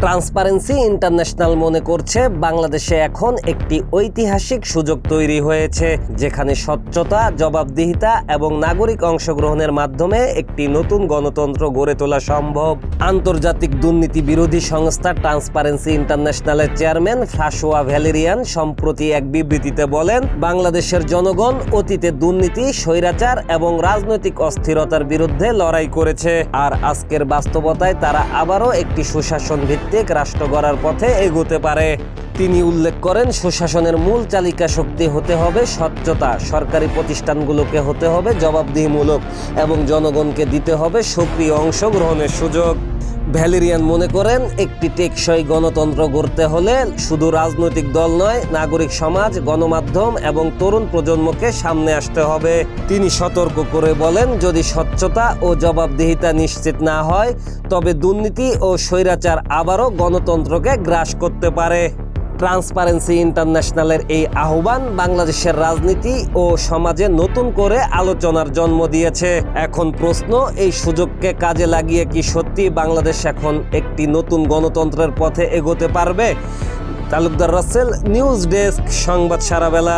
Transparency international মনে করছে বাংলাদেশে এখন একটি ঐতিহাসিক সুযোগ তৈরি হয়েছে, যেখানে স্বচ্ছতা, জবাবদিহিতা এবং নাগরিক অংশগ্রহণের মাধ্যমে একটি নতুন গণতন্ত্র গড়ে তোলা সম্ভব। আন্তর্জাতিক দুর্নীতি বিরোধী সংস্থা ট্রান্সপারেন্সি ইন্টারন্যাশনালের চেয়ারম্যান ফ্রাঁসোয়া ভ্যালেরিয়ান সম্প্রতি এক বিবৃতিতে বলেন, বাংলাদেশের জনগণ অতীতে দুর্নীতি, স্বৈরাচার এবং রাজনৈতিক অস্থিরতার বিরুদ্ধে লড়াই করেছে, আর আজকের বাস্তবতায় তারা আবারও একটি সুশাসন ভিত্তিক রাষ্ট্র গড়ার পথে এগোতে পারে। তিনি উল্লেখ করেন, সুশাসনের মূল চালিকা শক্তি হতে হবে স্বচ্ছতা, সরকারি প্রতিষ্ঠানগুলোকে হতে হবে জবাবদিহিমূলক এবং জনগণকে দিতে হবে সক্রিয় অংশগ্রহণের সুযোগ। ভ্যালেরিয়ান মনে করেন, একটি টেকসই গণতন্ত্র গড়তে হলে শুধু রাজনৈতিক দল নয়, নাগরিক সমাজ, গণমাধ্যম এবং তরুণ প্রজন্মকে সামনে আসতে হবে। তিনি সতর্ক করে বলেন, যদি স্বচ্ছতা ও জবাবদিহিতা নিশ্চিত না হয়, তবে দুর্নীতি ও স্বৈরাচার আবারও গণতন্ত্রকে গ্রাস করতে পারে। ট্রান্সপারেন্সি ইন্টারন্যাশনালের এই আহ্বান বাংলাদেশের রাজনীতি ও সমাজে নতুন করে আলোচনার জন্ম দিয়েছে। এখন প্রশ্ন, এই সুযোগকে কাজে লাগিয়ে কি সত্যি বাংলাদেশ এখন একটি নতুন গণতন্ত্রের পথে এগোতে পারবে? তালুকদার রাসেল, নিউজ ডেস্ক, সংবাদ সারাবেলা।